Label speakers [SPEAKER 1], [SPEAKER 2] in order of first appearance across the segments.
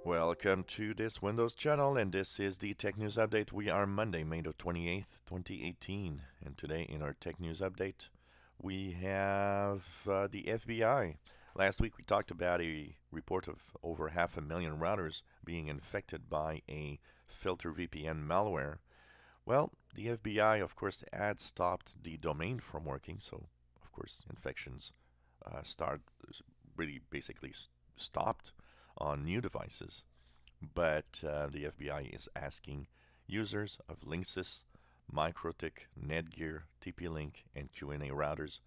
[SPEAKER 1] Welcome to this Windows channel, and this is the Tech News Update. We are Monday, May the 28th, 2018, and today in our Tech News Update, we have the FBI. Last week we talked about a report of over 500,000 routers being infected by a filter VPN malware. Well, the FBI, of course, had stopped the domain from working, so of course infections start really basically stopped on new devices. But the FBI is asking users of Linksys, MikroTik, Netgear, TP-Link, and QNA routers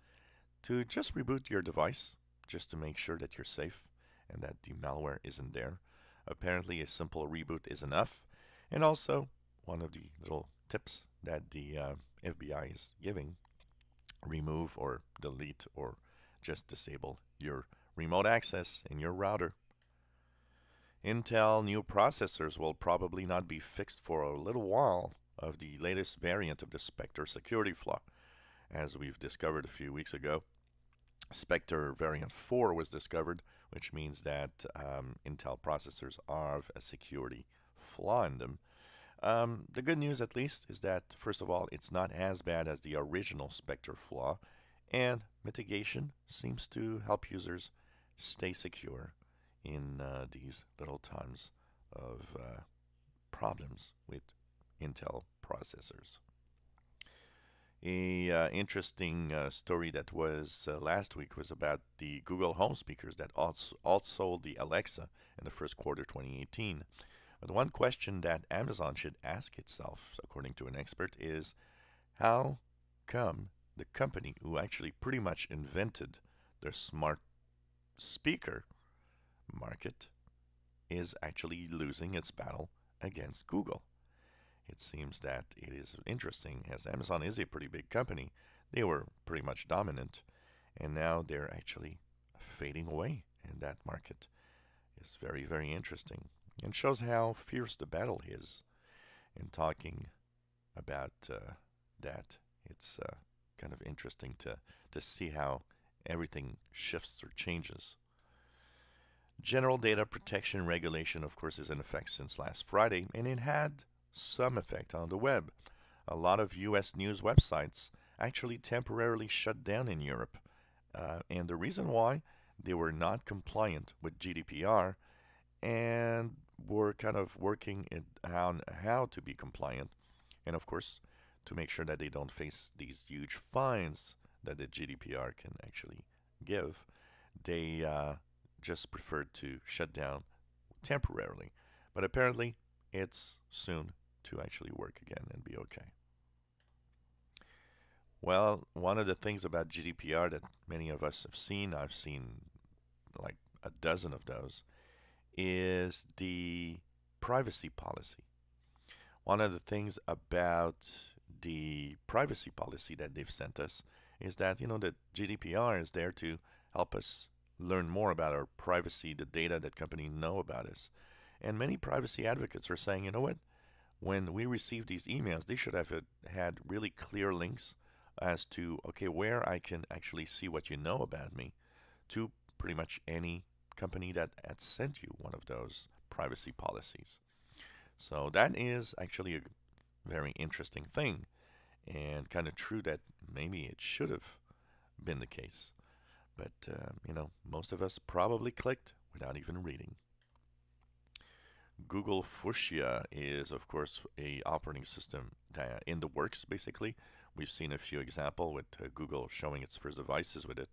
[SPEAKER 1] to just reboot your device just to make sure that you're safe and that the malware isn't there. Apparently, a simple reboot is enough. And also, one of the little tips that the FBI is giving, remove or delete or just disable your remote access in your router. Intel new processors will probably not be fixed for a little while of the latest variant of the Spectre security flaw. As we've discovered a few weeks ago, Spectre variant 4 was discovered, which means that Intel processors have a security flaw in them. The good news, at least, is that, first of all, it's not as bad as the original Spectre flaw, and mitigation seems to help users stay secure in these little times of problems with Intel processors. A interesting story that was last week was about the Google Home speakers that outsold the Alexa in the first quarter 2018. But one question that Amazon should ask itself, according to an expert, is how come the company who actually pretty much invented the smart speaker market is actually losing its battle against Google? It seems that it is interesting, as Amazon is a pretty big company. They were pretty much dominant, and now they're actually fading away in that market. It's very, very interesting, and shows how fierce the battle is. In talking about that, it's kind of interesting to see how everything shifts or changes. General Data Protection Regulation, of course, is in effect since last Friday, and it had some effect on the web. A lot of US news websites actually temporarily shut down in Europe. And the reason why, they were not compliant with GDPR and were kind of working on how to be compliant. And of course, to make sure that they don't face these huge fines that the GDPR can actually give, they just preferred to shut down temporarily. But apparently, it's soon to actually work again and be okay. Well, one of the things about GDPR that many of us have seen, I've seen like a dozen of those, is the privacy policy. One of the things about the privacy policy that they've sent us is that, the GDPR is there to help us learn more about our privacy, the data that companies know about us. And many privacy advocates are saying, you know what? When we receive these emails, they should have had really clear links as to, okay, where I can actually see what you know about me, to pretty much any company that had sent you one of those privacy policies. So that is actually a very interesting thing, and kind of true that maybe it should have been the case. But, most of us probably clicked without even reading. Google Fuschia is, of course, a operating system in the works, basically. We've seen a few examples with Google showing its first devices with it.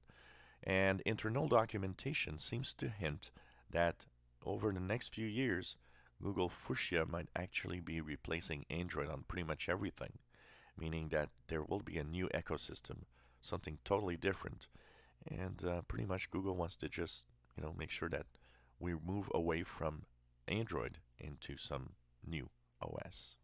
[SPEAKER 1] And internal documentation seems to hint that over the next few years, Google Fuschia might actually be replacing Android on pretty much everything, meaning that there will be a new ecosystem, something totally different. And pretty much Google wants to just, make sure that we move away from Android into some new OS.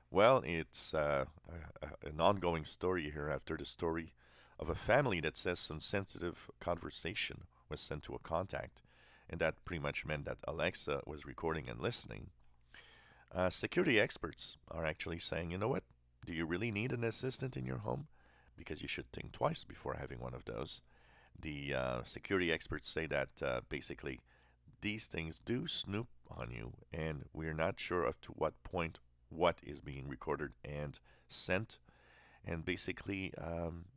[SPEAKER 1] Well, it's an ongoing story here after the story of a family that says some sensitive conversation was sent to a contact, and that pretty much meant that Alexa was recording and listening. Security experts are actually saying, you know what? Do you really need an assistant in your home? Because you should think twice before having one of those. The security experts say that basically these things do snoop on you, and we're not sure up to what point what is being recorded and sent. And basically,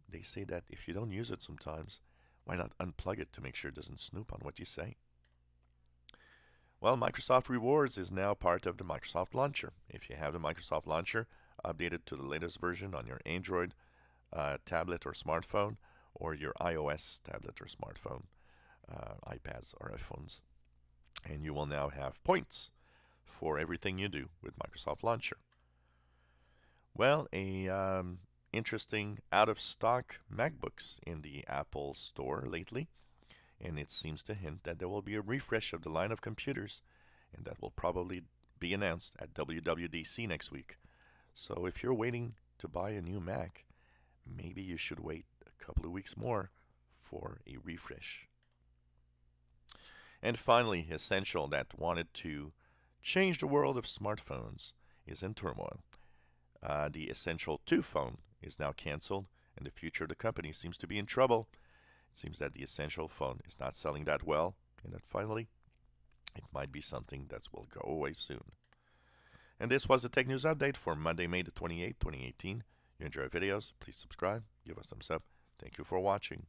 [SPEAKER 1] they say that if you don't use it sometimes, why not unplug it to make sure it doesn't snoop on what you say? Well, Microsoft Rewards is now part of the Microsoft Launcher. If you have the Microsoft Launcher, update it to the latest version on your Android tablet or smartphone, or your iOS tablet or smartphone, iPads or iPhones. And you will now have points for everything you do with Microsoft Launcher. Well, interesting out-of-stock MacBooks in the Apple Store lately, and it seems to hint that there will be a refresh of the line of computers, and that will probably be announced at WWDC next week. So if you're waiting to buy a new Mac, maybe you should wait a couple of weeks more for a refresh. And finally, Essential, that wanted to change the world of smartphones, is in turmoil. The Essential 2 phone is now canceled, and the future of the company seems to be in trouble. It seems that the Essential phone is not selling that well, and that finally it might be something that will go away soon. And this was the Tech News Update for Monday, May the 28th, 2018. You enjoy our videos, please subscribe, give us a thumbs up. Thank you for watching.